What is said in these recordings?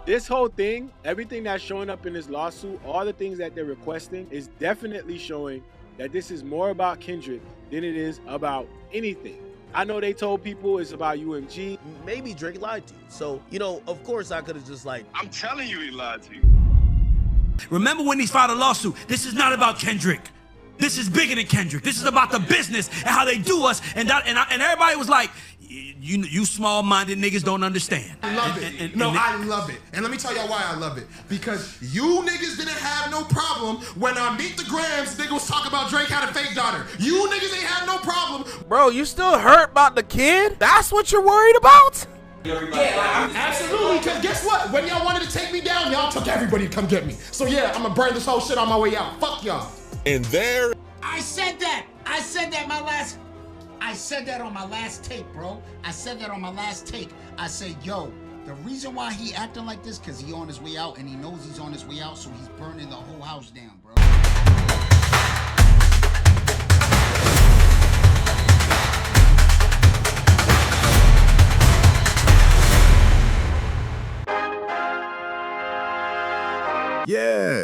This whole thing, everything that's showing up in this lawsuit, all the things that they're requesting is definitely showing that this is more about Kendrick than it is about anything. I know they told people it's about UMG. Maybe Drake lied to you. So, you know, of course I could have just like, I'm telling you he lied to you. Remember when he filed a lawsuit? This is not about Kendrick. This is bigger than Kendrick. This is about the business and how they do us. And everybody was like, you small-minded niggas don't understand. I love it. I love it. And let me tell y'all why I love it. Because you niggas didn't have no problem when on Meet the Grams, niggas was talking about Drake had a fake daughter. You niggas ain't have no problem. Bro, you still hurt about the kid? That's what you're worried about? Yeah, absolutely, because guess what? When y'all wanted to take me down, y'all took everybody to come get me. So yeah, I'm gonna burn this whole shit on my way out. Fuck y'all. And there... I said that on my last take, bro. I said that on my last take. I said, yo, the reason why he acting like this, because he on his way out, and he knows he's on his way out, so he's burning the whole house down, bro.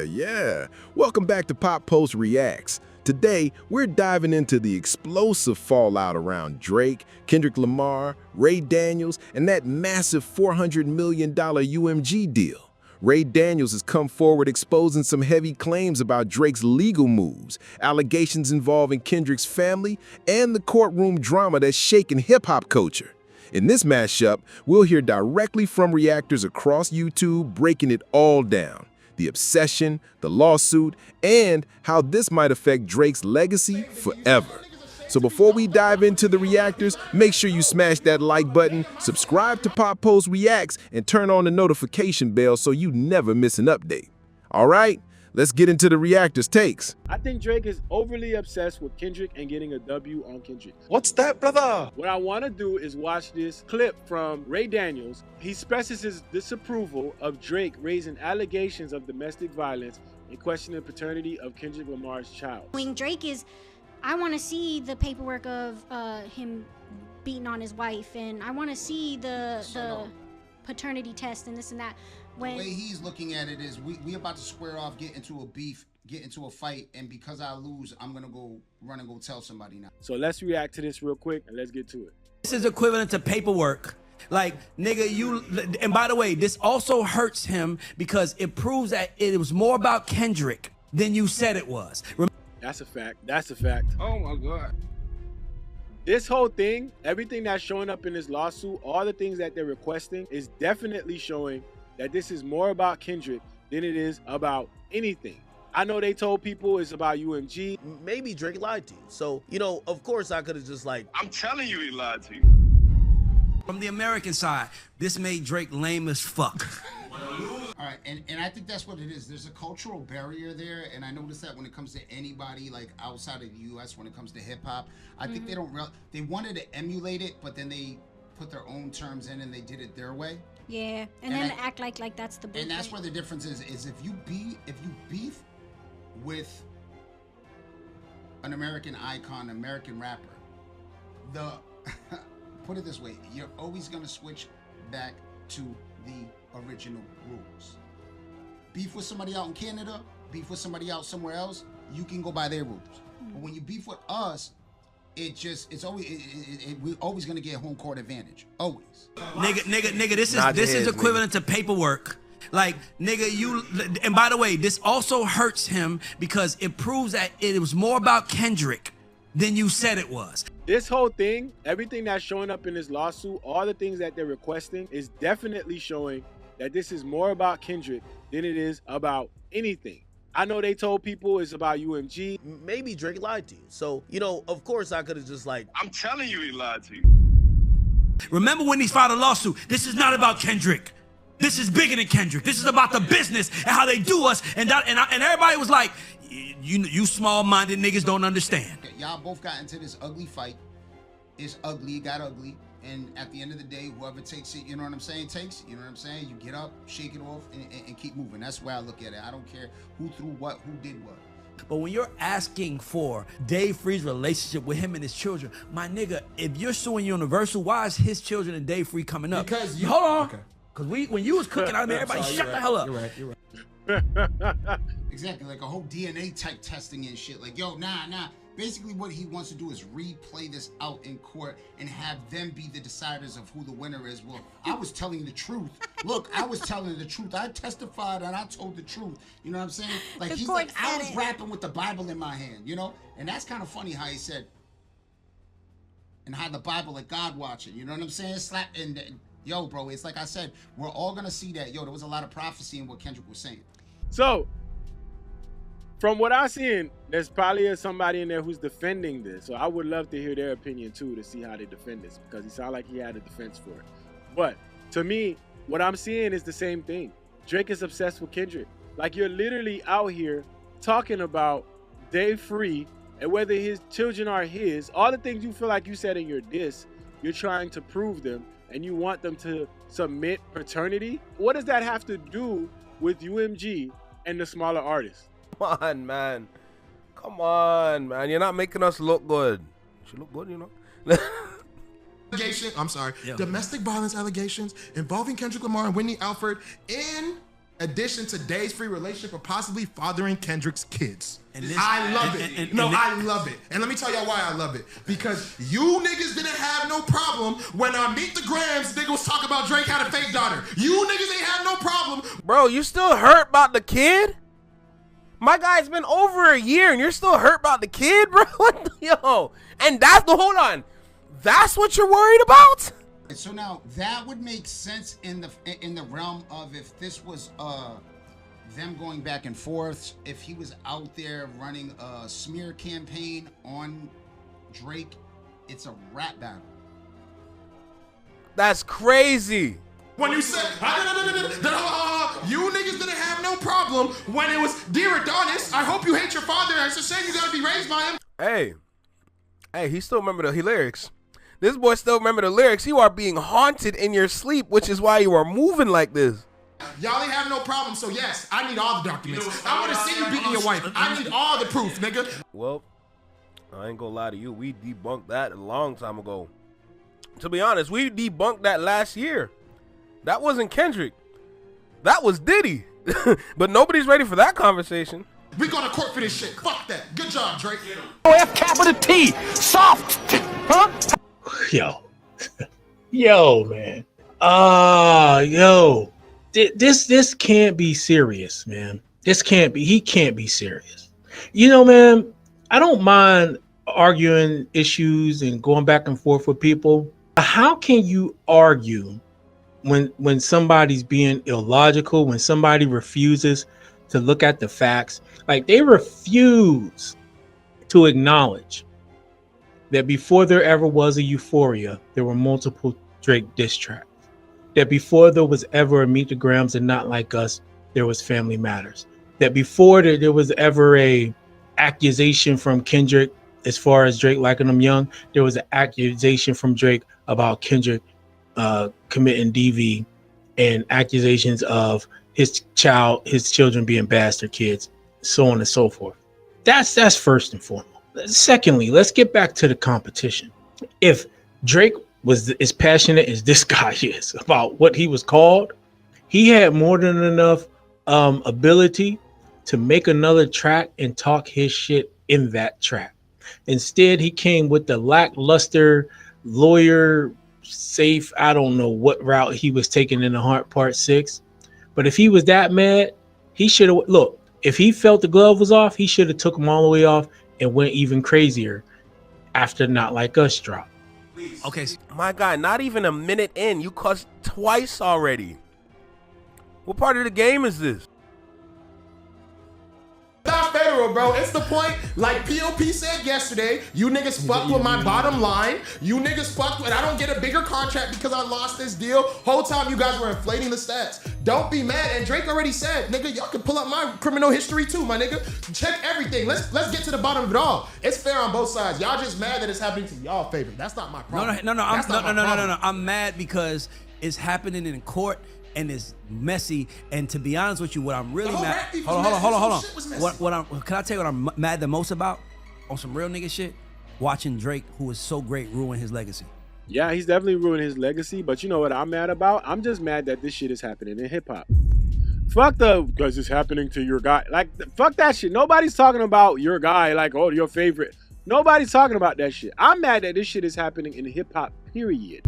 Yeah. Welcome back to PopPulsereacts. Today, we're diving into the explosive fallout around Drake, Kendrick Lamar, Ray Daniels, and that massive $400 million UMG deal. Ray Daniels has come forward exposing some heavy claims about Drake's legal moves, allegations involving Kendrick's family, and the courtroom drama that's shaken hip-hop culture. In this mashup, we'll hear directly from reactors across YouTube breaking it all down. The obsession, the lawsuit, and how this might affect Drake's legacy forever. So before we dive into the reactors, make sure you smash that like button, subscribe to PopPulsereacts, and turn on the notification bell so you never miss an update. All right, let's get into the reactors' takes. I think Drake is overly obsessed with Kendrick and getting a W on Kendrick. What's that, brother? What I want to do is watch this clip from Ray Daniels. He expresses his disapproval of Drake raising allegations of domestic violence and questioning the paternity of Kendrick Lamar's child. Drake is, I want to see the paperwork of him beating on his wife, and I want to see the paternity test and this and that. The way he's looking at it is we about to square off, get into a beef, get into a fight, and because I lose, I'm gonna go run and go tell somebody now. So let's react to this real quick and let's get to it. This is equivalent to paperwork. Like, nigga, and by the way, this also hurts him because it proves that it was more about Kendrick than you said it was. That's a fact. That's a fact. Oh my God. This whole thing, everything that's showing up in this lawsuit, all the things that they're requesting is definitely showing that this is more about Kendrick than it is about anything. I know they told people it's about UMG. maybe Drake lied to you. So, you know, of course I could have just like, I'm telling you he lied to you. From the American side, this made Drake lame as fuck. All right, and I think that's what it is. There's a cultural barrier there, and I noticed that when it comes to anybody like outside of the U.S., when it comes to hip hop, I think they don't they wanted to emulate it, but then they put their own terms in and they did it their way. Yeah, and then act like that's the blueprint. And that's where the difference is if you beef with an American icon, American rapper, put it this way, you're always gonna switch back to the original rules. Beef with somebody out in Canada, beef with somebody out somewhere else, you can go by their rules. But when you beef with us, we're always gonna get home court advantage. Always. Nigga, this is equivalent to paperwork. Like, nigga, and by the way, this also hurts him because it proves that it was more about Kendrick than you said it was. This whole thing, everything that's showing up in this lawsuit, all the things that they're requesting is definitely showing that this is more about Kendrick than it is about anything. I know they told people it's about UMG. Maybe Drake lied to you. So, you know, of course I could have just like, I'm telling you he lied to you. Remember when he filed a lawsuit? This is not about Kendrick. This is bigger than Kendrick. This is about the business and how they do us. And everybody was like, you small-minded niggas don't understand. Y'all both got into this ugly fight. It's ugly, it got ugly. And at the end of the day, whoever takes it, you know what I'm saying, you know what I'm saying? You get up, shake it off, and keep moving. That's the way I look at it. I don't care who threw what, who did what. But when you're asking for Dave Free's relationship with him and his children, my nigga, if you're suing Universal, why is his children and Dave Free coming up? Because hold on. Okay. Cause when you was cooking, I mean, everybody shut the hell up. You're right. Exactly, like a whole DNA type testing and shit. Like, yo, nah. Basically, what he wants to do is replay this out in court and have them be the deciders of who the winner is. Well, I was telling the truth. Look, I was telling the truth. I testified and I told the truth. You know what I'm saying? Like, he's like, I was rapping with the Bible in my hand, you know? And that's kind of funny how he said, and how the Bible like God watching. You know what I'm saying? Slap and yo, bro, it's like I said, we're all gonna see that. Yo, there was a lot of prophecy in what Kendrick was saying. So, from what I've seen, there's probably somebody in there who's defending this. So I would love to hear their opinion too, to see how they defend this, because he sounded like he had a defense for it. But to me, what I'm seeing is the same thing. Drake is obsessed with Kendrick. Like, you're literally out here talking about they free and whether his children are his, all the things you feel like you said in your diss, you're trying to prove them and you want them to submit paternity. What does that have to do with UMG and the smaller artists? Come on, man. Come on, man. You're not making us look good. You should look good, you know. Domestic violence allegations involving Kendrick Lamar and Whitney Alford, in addition to Day's free relationship or possibly fathering Kendrick's kids. I love it. I love it. And let me tell y'all why I love it. Because you niggas didn't have no problem when I Meet the Grams niggas was talking about Drake had a fake daughter. You niggas ain't have no problem. Bro, you still hurt about the kid? My guy's been over a year and you're still hurt about the kid, bro? What the, yo? And that's the, hold on. That's what you're worried about? So now that would make sense in the realm of if this was them going back and forth, if he was out there running a smear campaign on Drake, it's a rap battle. That's crazy. When you said, you niggas didn't have no problem when it was, Dear Adonis, I hope you hate your father. It's a shame you gotta be raised by him. Hey, he still remember the lyrics. This boy still remember the lyrics. You are being haunted in your sleep, which is why you are moving like this. Y'all ain't have no problem, so yes, I need all the documents. I want to see you beating your wife. I need all the proof, nigga. Well, I ain't gonna lie to you. We debunked that a long time ago. To be honest, we debunked that last year. That wasn't Kendrick. That was Diddy. But nobody's ready for that conversation. We going to court for this shit. Fuck that. Good job, Drake. F capital T. Soft. Huh? Yo, man. Yo. This can't be serious, man. He can't be serious. You know, man, I don't mind arguing issues and going back and forth with people. How can you argue when somebody's being illogical, when somebody refuses to look at the facts? Like, they refuse to acknowledge that before there ever was a Euphoria, there were multiple Drake diss tracks. That before there was ever a Meet the Grams and Not Like Us, there was Family Matters. That before there was ever a accusation from Kendrick as far as Drake liking them young, there was an accusation from Drake about Kendrick committing DV and accusations of his children being bastard kids, so on and so forth. That's first and foremost. Secondly, let's get back to the competition. If Drake was as passionate as this guy is about what he was called, he had more than enough ability to make another track and talk his shit in that track. Instead, he came with the lackluster lawyer safe, I don't know what route he was taking in the Heart Part 6. But if he was that mad, he should have, look, if he felt the glove was off, he should have took him all the way off and went even crazier after Not Like Us dropped. Okay. My guy, not even a minute in, you cussed twice already. What part of the game is this? Not federal, bro. It's the point, like POP said yesterday, you niggas fucked with my bottom line. You niggas fucked with, I don't get a bigger contract because I lost this deal. Whole time you guys were inflating the stats. Don't be mad. And Drake already said, nigga, y'all can pull up my criminal history too, my nigga. Check everything. Let's get to the bottom of it all. It's fair on both sides. Y'all just mad that it's happening to y'all favor. That's not my problem. No. I'm mad because it's happening in court. And it's messy. And to be honest with you, what I'm really mad. Hold on. Can I tell you what I'm mad the most about? On some real nigga shit, watching Drake, who is so great, ruin his legacy. Yeah, he's definitely ruined his legacy. But you know what I'm mad about? I'm just mad that this shit is happening in hip hop. Fuck because it's happening to your guy. Like, fuck that shit. Nobody's talking about your guy, like, oh, your favorite. Nobody's talking about that shit. I'm mad that this shit is happening in hip hop, period.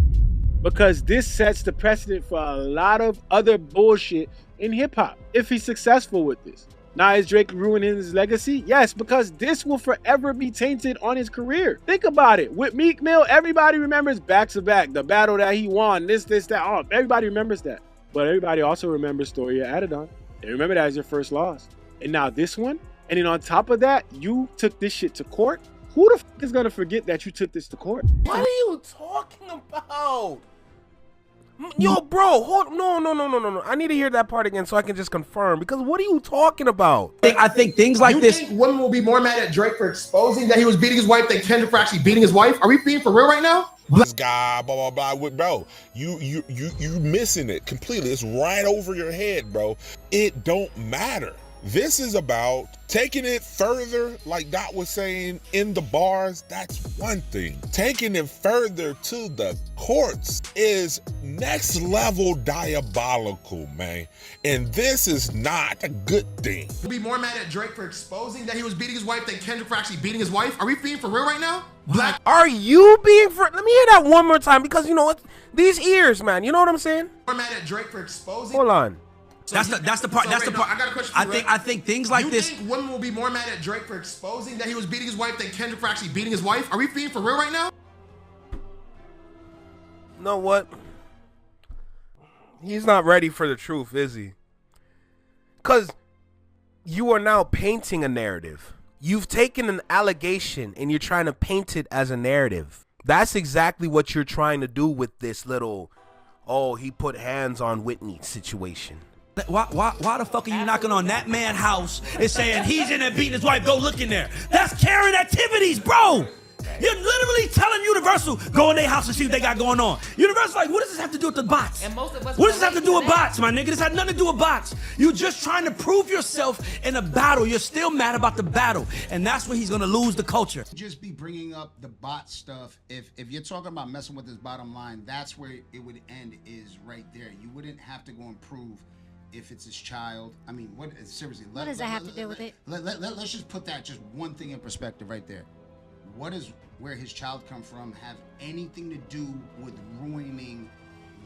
Because this sets the precedent for a lot of other bullshit in hip hop if he's successful with this. Now, is Drake ruining his legacy? Yes, because this will forever be tainted on his career. Think about it. With Meek Mill, everybody remembers back to back, the battle that he won, this, that. Oh, everybody remembers that. But everybody also remembers Story of Adidon. They remember that as your first loss. And now this one, and then on top of that, you took this shit to court. Who the fuck is gonna forget that you took this to court? What are you talking about? Yo, bro, no. I need to hear that part again so I can just confirm, because what are you talking about? I think things like this. You think women will be more mad at Drake for exposing that he was beating his wife than Kendrick for actually beating his wife? Are we being for real right now? This guy, blah, blah, blah, bro, you missing it completely. It's right over your head, bro. It don't matter. This is about taking it further, like Dot was saying, in the bars. That's one thing. Taking it further to the courts is next level diabolical, man. And this is not a good thing. You'll be more mad at Drake for exposing that he was beating his wife than Kendrick for actually beating his wife? Are we being for real right now? Black. Are you being for? Let me hear that one more time, because you know what? These ears, man. You know what I'm saying? More mad at Drake for exposing. Hold on. That's the part. That's the part. I got a question for you. I think things like this. You think women will be more mad at Drake for exposing that he was beating his wife than Kendrick for actually beating his wife? Are we being for real right now? You know what? He's not ready for the truth, is he? Because you are now painting a narrative. You've taken an allegation and you're trying to paint it as a narrative. That's exactly what you're trying to do with this little, oh, he put hands on Whitney situation. Why the fuck are you knocking on that man's house and saying he's in there beating his wife? Go look in there. That's Karen activities, bro. You're literally telling Universal, go in their house and see what they got going on. Universal's like, what does this have to do with the bots? And most of us, what does this have to do with bots, my nigga? This had nothing to do with bots. You're just trying to prove yourself in a battle. You're still mad about the battle. And that's where he's going to lose the culture. Just be bringing up the bot stuff. If you're talking about messing with his bottom line, that's where it would end, is right there. You wouldn't have to go and prove if it's his child. I mean, what, seriously. What does that have to do with it? Let's just put that just one thing in perspective right there. What does where his child come from have anything to do with ruining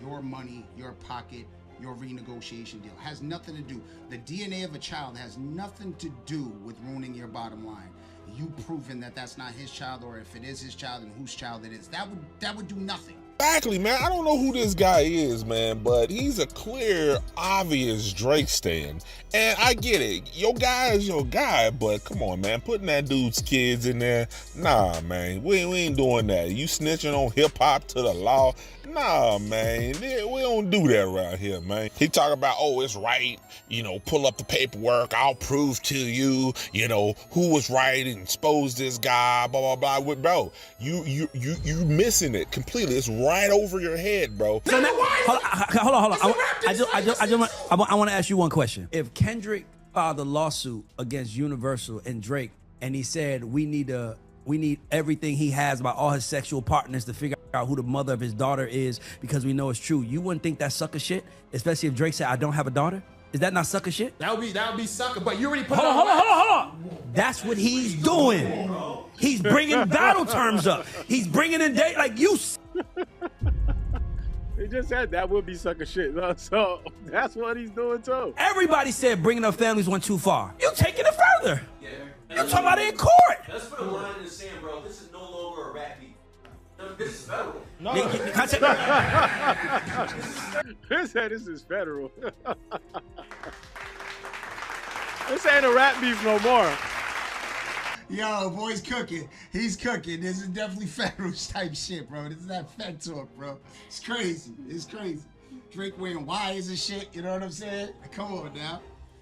your money, your pocket, your renegotiation deal? Has nothing to do. The DNA of a child has nothing to do with ruining your bottom line. You proving that that's not his child, or if it is his child and whose child it is, that would do nothing. Exactly, man. I don't know who this guy is, man, but he's a clear, obvious Drake stan. And I get it. Your guy is your guy, but come on, man. Putting that dude's kids in there, nah, man. We ain't doing that. You snitching on hip-hop to the law? Nah, man. We don't do that around here, man. He talk about, oh, it's right. You know, pull up the paperwork. I'll prove to you, you know, who was right and expose this guy, blah, blah, blah. Bro, you missing it completely. It's right over your head, bro. Hold on. I want to ask you one question. If Kendrick filed a lawsuit against Universal and Drake, and he said we need everything he has about all his sexual partners to figure out who the mother of his daughter is because we know it's true, you wouldn't think that's sucker shit? Especially if Drake said, I don't have a daughter? Is that not sucker shit? That would be sucker, but you already put Hold on. That's what he's doing. He's bringing battle terms up. He's bringing in date like you. He just said that would be sucker shit. So that's what he's doing too. Everybody said bringing up families went too far. You taking it further. Yeah. You're talking about it in court. Let's put a line in the sand, bro. This is no longer a rap beat. This is federal. No. He said this is federal. This ain't a rap beef no more. Yo, boy's cooking. He's cooking. This is definitely federal type shit, bro. This is that Fed talk, bro. It's crazy. It's crazy. Drake wearing wires and shit. You know what I'm saying? Come on now.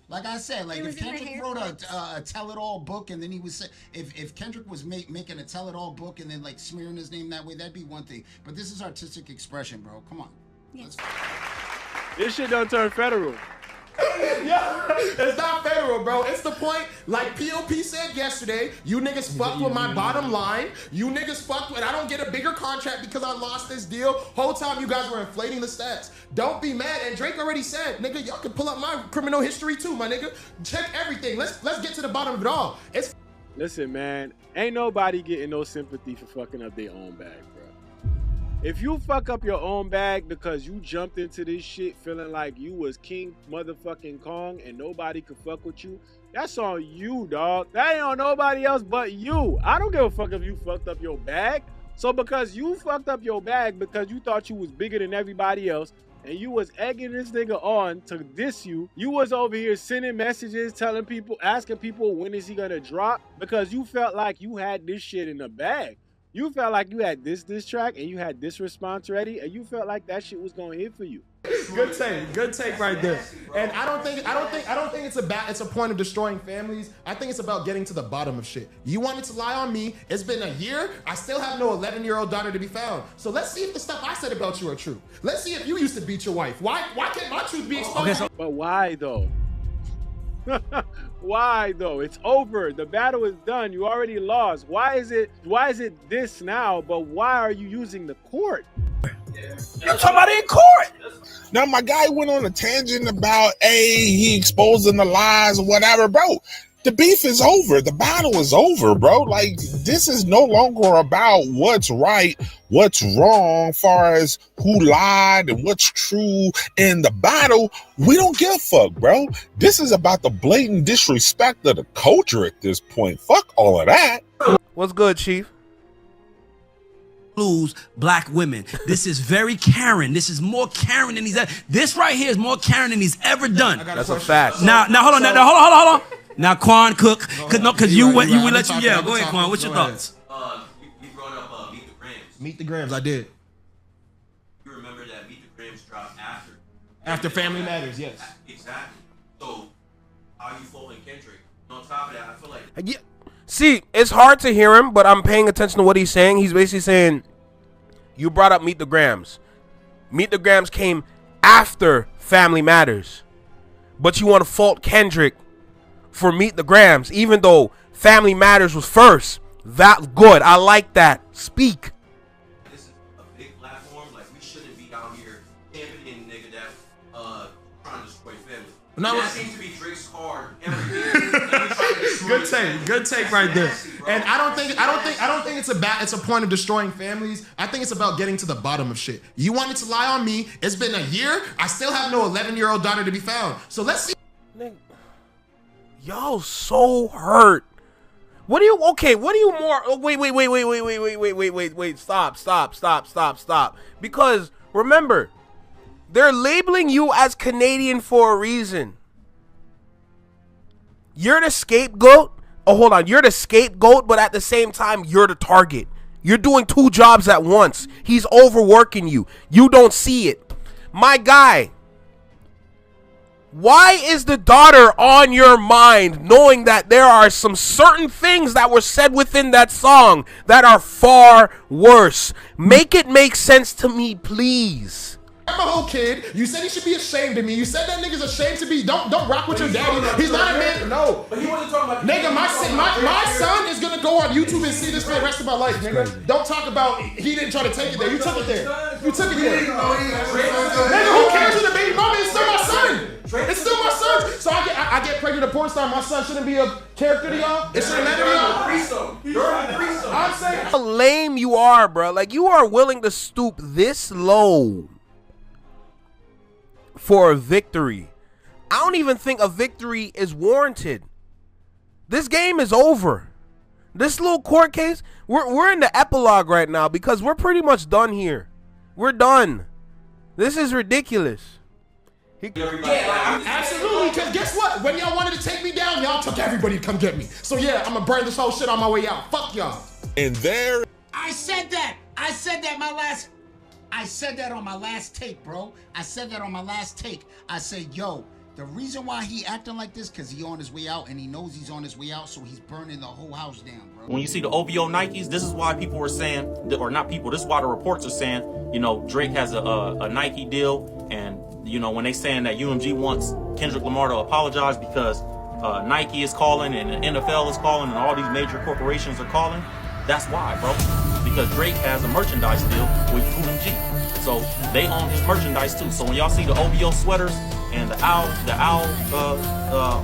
Like I said, like if Kendrick wrote a tell-it-all book and then he was, if Kendrick was making a tell-it-all book and then like smearing his name that way, that'd be one thing. But this is artistic expression, bro. Come on. Yes. This shit don't turn federal. Yeah, it's not federal, bro. It's the point, like POP said yesterday, you niggas fucked with my bottom line. You niggas fucked with, I don't get a bigger contract because I lost this deal. Whole time you guys were inflating the stats. Don't be mad. And Drake already said, nigga, y'all can pull up my criminal history too, my nigga. Check everything. Let's get to the bottom of it all. Listen, man, ain't nobody getting no sympathy for fucking up their own bag, bro. If you fuck up your own bag because you jumped into this shit feeling like you was King motherfucking Kong and nobody could fuck with you, that's on you, dog. That ain't on nobody else but you. I don't give a fuck if you fucked up your bag. So because you fucked up your bag because you thought you was bigger than everybody else and you was egging this nigga on to diss you, you was over here sending messages, telling people, asking people when is he gonna drop because you felt like you had this shit in the bag. You felt like you had this track and you had this response ready and you felt like that shit was gonna hit for you. Good take right there. And I don't think it's a point of destroying families. I think it's about getting to the bottom of shit. You wanted to lie on me. It's been a year. I still have no 11-year-old daughter to be found. So let's see if the stuff I said about you are true. Let's see if you used to beat your wife. Why can't my truth be exposed? Okay, but why though? Why though? It's over. The battle is done. You already lost. Why is it this now? But why are you using the court? You're talking about in court. Now, my guy went on a tangent about, he exposing the lies or whatever, bro. The beef is over. The battle is over, bro. Like, this is no longer about what's right, what's wrong, far as who lied and what's true in the battle. We don't give a fuck, bro. This is about the blatant disrespect of the culture at this point. Fuck all of that. What's good, Chief? Lose black women. This is very Karen. This is more Karen than he's ever. This right here is more Karen than he's ever done. That's a fact. Now hold on. Hold on. Now Quan Cook, cause you let you. Yeah, go ahead, Quan. What's your thoughts? You brought up Meet the Grams. Meet the Grams, I did. You remember that Meet the Grams dropped after Family Matters, yes. Exactly. So how are you following Kendrick? And on top of that, I feel like Yeah. See, it's hard to hear him, but I'm paying attention to what he's saying. He's basically saying, you brought up Meet the Grams. Meet the Grams came after Family Matters. But you want to fault Kendrick for Meet the Grams, even though Family Matters was first. That's good. I like that. Speak. this is a big platform. Like, we shouldn't be out here championing nigga that trying to destroy family. No, that seems to be Drake's card. Good take right there. And I don't think it's a point of destroying families. I think it's about getting to the bottom of shit. You wanted to lie on me. It's been a year. I still have no 11-year-old daughter to be found. So let's see. Y'all so hurt. What do you more? Oh, wait. Stop. Because remember, they're labeling you as Canadian for a reason. You're the scapegoat. Oh, hold on. You're the scapegoat, but at the same time, you're the target. You're doing two jobs at once. He's overworking you. You don't see it. My guy, why is the daughter on your mind, knowing that there are some certain things that were said within that song that are far worse? Make it make sense to me, please. I'm a whole kid. You said he should be ashamed of me. You said that nigga's ashamed to be. Don't rock with your daddy. He's not a man. No. But he wasn't talking about. Nigga, my son is gonna go on YouTube and see this for the rest of my life, nigga. Don't talk about he didn't try to take it there. You took it there. You took it there. Nigga, who cares who the baby mama is? Still my son. It's still my son. So I get pregnant a porn star. My son shouldn't be a character to y'all. It shouldn't matter to y'all. I'm saying. How lame you are, bro. Like, you are willing to stoop this low for a victory. I don't even think a victory is warranted. This game is over. This little court case, we're in the epilogue right now because we're pretty much done here. We're done. This is ridiculous. Absolutely, because guess what? When y'all wanted to take me down, y'all took everybody to come get me. So yeah, I'm gonna burn this whole shit on my way out. Fuck y'all. And there. I said that on my last take, bro. I said that on my last take. I said, yo, the reason why he acting like this, because he on his way out and he knows he's on his way out, so he's burning the whole house down, bro. When you see the OVO Nikes, this is why people were saying, or not people, this is why the reports are saying, you know, Drake has a Nike deal, and, you know, when they saying that UMG wants Kendrick Lamar to apologize because Nike is calling and the NFL is calling and all these major corporations are calling. That's why, bro. Because Drake has a merchandise deal with UMG. So they own his merchandise too. So when y'all see the OVO sweaters and the owl,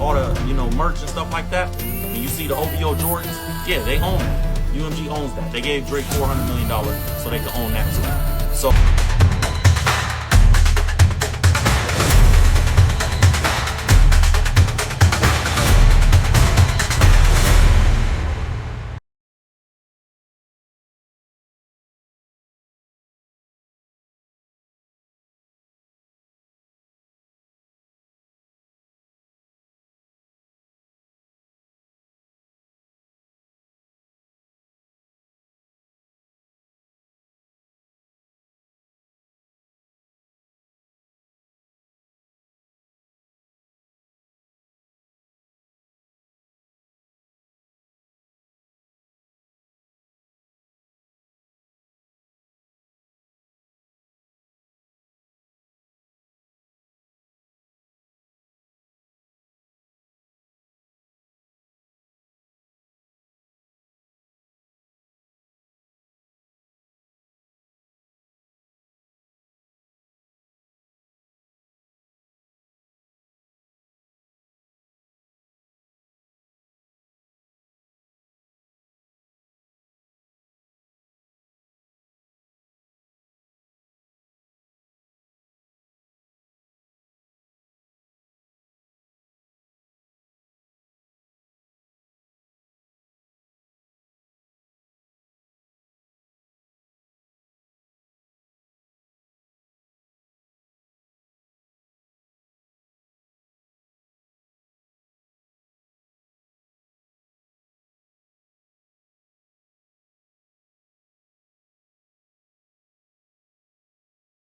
all the, you know, merch and stuff like that, and you see the OVO Jordans, yeah, they own it. UMG owns that. They gave Drake $400 million so they could own that too. So